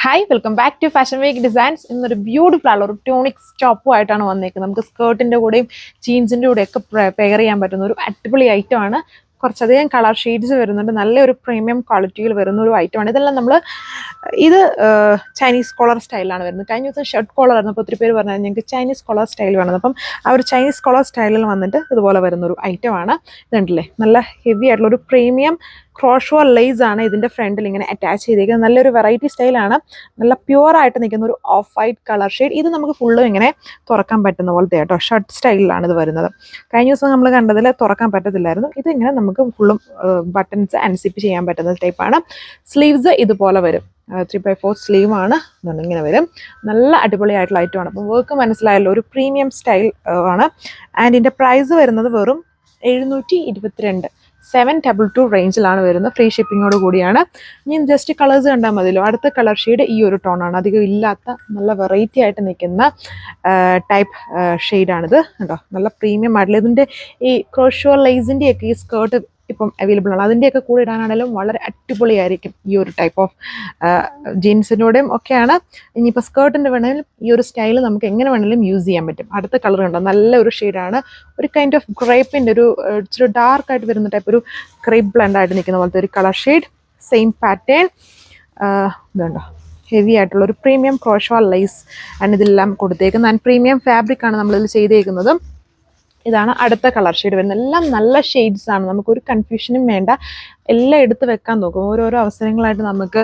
Hi welcome back to fashion week designs. ഇന്നൊരു beautiful ആയിട്ടുള്ള ഒരു ട്യൂണിക് ടോപ്പുമായിട്ടാണ് വന്നേക്കുന്നത്. നമുക്ക് സ്കേർട്ടിൻ്റെ കൂടെയും ജീൻസിൻ്റെ കൂടെയൊക്കെ പെയർ ചെയ്യാൻ പറ്റുന്ന ഒരു അടിപൊളി ഐറ്റമാണ്. കുറച്ചധികം കളർ ഷെയ്ഡ്സ് വരുന്നുണ്ട്. നല്ലൊരു പ്രീമിയം ക്വാളിറ്റിയിൽ വരുന്ന ഒരു ഐറ്റമാണ്. ഇതെല്ലാം നമ്മൾ ഇത് ചൈനീസ് കോളർ സ്റ്റൈലാണ് വരുന്നത്. കഴിഞ്ഞ ദിവസം ഷർട്ട് കോളർ ആയിരുന്നു. അപ്പോൾ ഒത്തിരി പേര് പറഞ്ഞാൽ ഞങ്ങൾക്ക് ചൈനീസ് കോളർ സ്റ്റൈൽ വേണം. അപ്പം ആ ഒരു ചൈനീസ് കോളർ സ്റ്റൈലിൽ വന്നിട്ട് ഇതുപോലെ വരുന്നൊരു ഐറ്റമാണ്. ഇതുണ്ടല്ലേ, നല്ല ഹെവി ആയിട്ടുള്ള ഒരു പ്രീമിയം ക്രോഷോ ലേസ് ആണ് ഇതിൻ്റെ ഫ്രണ്ടിൽ ഇങ്ങനെ അറ്റാച്ച് ചെയ്തേക്കുന്നത്. നല്ലൊരു വെറൈറ്റി സ്റ്റൈലാണ്. നല്ല പ്യുവർ ആയിട്ട് നിൽക്കുന്ന ഒരു ഓഫ് വൈറ്റ് കളർ ഷെയ്ഡ്. ഇത് നമുക്ക് ഫുള്ളും ഇങ്ങനെ തുറക്കാൻ പറ്റുന്ന പോലത്തെ കേട്ടോ, ഷർട്ട് സ്റ്റൈലിലാണ് ഇത് വരുന്നത്. കഴിഞ്ഞ ദിവസം നമ്മൾ കണ്ടതിൽ തുറക്കാൻ പറ്റത്തില്ലായിരുന്നു. ഇത് ഇങ്ങനെ നമുക്ക് ഫുള്ളും ബട്ടൺസ് അൺസിപ്പ് ചെയ്യാൻ പറ്റുന്ന ടൈപ്പാണ്. സ്ലീവ്സ് ഇതുപോലെ വരും. 3/4 സ്ലീവാണ്. ഇങ്ങനെ വരും. നല്ല അടിപൊളിയായിട്ടുള്ള ഐറ്റമാണ്. അപ്പം വർക്ക് മനസ്സിലായല്ലോ, ഒരു പ്രീമിയം സ്റ്റൈൽ ആണ്. ആൻഡ് ഇതിൻ്റെ പ്രൈസ് വരുന്നത് വെറും 722 722 റേഞ്ചിലാണ് വരുന്നത്. ഫ്രീ ഷിപ്പിങ്ങോട് കൂടിയാണ്. ഇനി ജസ്റ്റ് കളേഴ്സ് കണ്ടാൽ മതിയല്ലോ. അടുത്ത കളർ ഷെയ്ഡ് ഈ ഒരു ടോണാണ്. അധികം ഇല്ലാത്ത നല്ല വെറൈറ്റി ആയിട്ട് നിൽക്കുന്ന ടൈപ്പ് ഷെയ്ഡാണിത് കേട്ടോ. നല്ല പ്രീമിയം ആയിട്ടുള്ള ഇതിൻ്റെ ഈ ക്രോഷോ ലേസിൻ്റെയൊക്കെ ഈ സ്കേർട്ട് ഇപ്പം അവൈലബിൾ ആണ്. അതിൻ്റെയൊക്കെ കൂടെ ഇടാനാണെങ്കിലും വളരെ അടിപൊളിയായിരിക്കും ഈ ഒരു ടൈപ്പ് ഓഫ് ജീൻസിൻ്റെയും ഒക്കെയാണ്. ഇനിയിപ്പോൾ സ്കേർട്ടിൻ്റെ വേണമെങ്കിലും ഈ ഒരു സ്റ്റൈൽ നമുക്ക് എങ്ങനെ വേണമെങ്കിലും യൂസ് ചെയ്യാൻ പറ്റും. അടുത്ത കളർ ഉണ്ടോ, നല്ലൊരു ഷെയ്ഡാണ്. ഒരു കൈൻഡ് ഓഫ് ഗ്രേപ്പിൻ്റെ ഒരു ഇച്ചിരി ഡാർക്കായിട്ട് വരുന്ന ടൈപ്പ് ഒരു ക്രേപ്പ് ബ്ലണ്ടായിട്ട് നിൽക്കുന്ന പോലത്തെ ഒരു കളർ ഷെയ്ഡ്. Same pattern. ഇതുണ്ടോ, ഹെവി ആയിട്ടുള്ള ഒരു പ്രീമിയം ക്രോഷോ ലേസ് ആണ് ഇതെല്ലാം കൊടുത്തേക്കുന്നത്. ആൻഡ് പ്രീമിയം ഫാബ്രിക് ആണ് നമ്മളിതിൽ ചെയ്തേക്കുന്നത്. ഇതാണ് അടുത്ത കളർ ഷെയ്ഡ് വരുന്നത്. എല്ലാം നല്ല ഷെയ്ഡ്സ് ആണ്. നമുക്കൊരു കൺഫ്യൂഷനും വേണ്ട. എല്ലാം എടുത്ത് വെക്കാൻ നോക്കും. ഓരോരോ അവസരങ്ങളായിട്ട് നമുക്ക്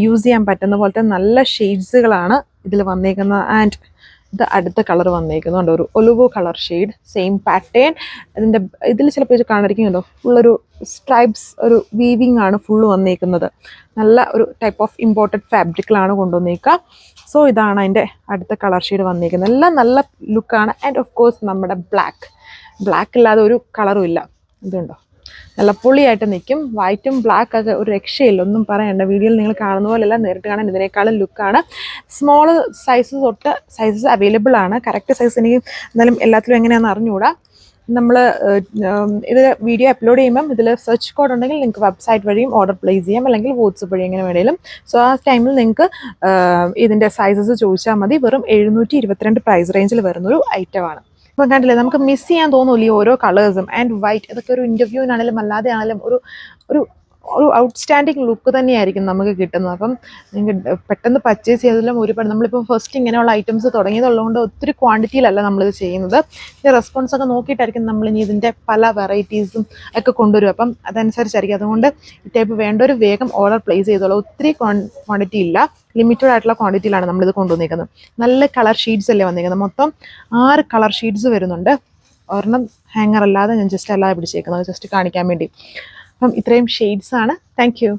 യൂസ് ചെയ്യാൻ പറ്റുന്ന പോലത്തെ നല്ല ഷെയ്ഡ്സുകളാണ് ഇതിൽ വന്നേക്കുന്നത്. ആൻഡ് ഇത് അടുത്ത കളർ വന്നേക്കുന്നുണ്ട്, ഒരു olive colour shade. Same pattern. ഇതിൽ ചിലപ്പോൾ ഇത് കാണാതിരിക്കുമല്ലോ, ഫുള്ളൊരു സ്ട്രൈപ്സ്, ഒരു വീവിങ് ആണ് ഫുള്ള് വന്നേക്കുന്നത്. നല്ല ഒരു ടൈപ്പ് ഓഫ് ഇമ്പോർട്ടഡ് ഫാബ്രിക്കിലാണ് കൊണ്ടുവന്നേക്കുക. സോ ഇതാണ് അതിൻ്റെ അടുത്ത കളർ ഷെയ്ഡ് വന്നിരിക്കുന്നത്. എല്ലാം നല്ല ലുക്കാണ്. ആൻഡ് ഓഫ് കോഴ്സ് നമ്മുടെ ബ്ലാക്ക് ഇല്ലാതെ ഒരു കളറും ഇല്ല. ഇതുണ്ടോ, നല്ല പൊളിയായിട്ട് നിൽക്കും. വൈറ്റും ബ്ലാക്ക് ഒക്കെ ഒരു രക്ഷയില്ല, ഒന്നും പറയണ്ട. വീഡിയോയിൽ നിങ്ങൾ കാണുന്ന പോലെയല്ല, നേരിട്ട് കാണാൻ ഇതിനേക്കാളും ലുക്കാണ്. സ്മോൾ സൈസ് തൊട്ട് സൈസസ് അവൈലബിൾ ആണ്. കറക്റ്റ് സൈസ് എനിക്ക് എന്നാലും എല്ലാത്തിലും എങ്ങനെയാണെന്ന് അറിഞ്ഞുകൂടാ. നമ്മൾ ഇത് വീഡിയോ അപ്ലോഡ് ചെയ്യുമ്പം ഇതിൽ സെർച്ച് കോഡ് ഉണ്ടെങ്കിൽ നിങ്ങൾക്ക് വെബ്സൈറ്റ് വഴിയും ഓർഡർ പ്ലേസ് ചെയ്യാം, അല്ലെങ്കിൽ വാട്സപ്പ് വഴി എങ്ങനെ വേണേലും. സോ ആ ടൈമിൽ നിങ്ങൾക്ക് ഇതിൻ്റെ സൈസസ് ചോദിച്ചാൽ മതി. വെറും 722 പ്രൈസ് റേഞ്ചിൽ വരുന്നൊരു ഐറ്റമാണ്. ഇപ്പം കണ്ടില്ലേ, നമുക്ക് മിസ് ചെയ്യാൻ തോന്നൂല്ലേ ഓരോ കളേഴ്സും. ആൻഡ് വൈറ്റ്, ഇതൊക്കെ ഒരു ഇൻ്റർവ്യൂവിനാണെങ്കിലും അല്ലാതെ ആണെങ്കിലും ഒരു ഔട്ട്സ്റ്റാൻഡിങ് ലുക്ക് തന്നെയായിരിക്കും നമുക്ക് കിട്ടുന്നത്. അപ്പം നിങ്ങൾക്ക് പെട്ടെന്ന് പർച്ചേസ് ചെയ്തതിലും ഒരുപാട്, നമ്മളിപ്പോൾ ഫസ്റ്റ് ഇങ്ങനെയുള്ള ഐറ്റംസ് തുടങ്ങിയതുള്ളതുകൊണ്ട് ഒത്തിരി ക്വാണ്ടിറ്റിയിലല്ല നമ്മളിത് ചെയ്യുന്നത്. ഇതിൻ്റെ റെസ്പോൺസൊക്കെ നോക്കിയിട്ടായിരിക്കും നമ്മളിനി ഇതിൻ്റെ പല വെറൈറ്റീസും ഒക്കെ കൊണ്ടുവരും. അപ്പം അതനുസരിച്ചായിരിക്കും. അതുകൊണ്ട് ഈ ടൈപ്പ് വേണ്ടൊരു വേഗം ഓർഡർ പ്ലേസ് ചെയ്തോളൂ. ഒത്തിരി ക്വാണ്ടിറ്റി ഇല്ല, ലിമിറ്റഡ് ആയിട്ടുള്ള ക്വാണ്ടിറ്റിയിലാണ് നമ്മളിത് കൊണ്ടുവന്നിരിക്കുന്നത്. നല്ല കളർ ഷീറ്റ്സ് അല്ലേ വന്നിരിക്കുന്നത്. മൊത്തം 6 കളർ ഷീറ്റ്സ് വരുന്നുണ്ട്. ഒരെണ്ണം ഹാങ്ങർ അല്ലാതെ ഞാൻ ജസ്റ്റ് അല്ലാതെ പിടിച്ചേക്കുന്നത്, ജസ്റ്റ് കാണിക്കാൻ വേണ്ടി. അപ്പം ഇത്രയും ഷെയ്ഡ്സ് ആണ്. Thank you.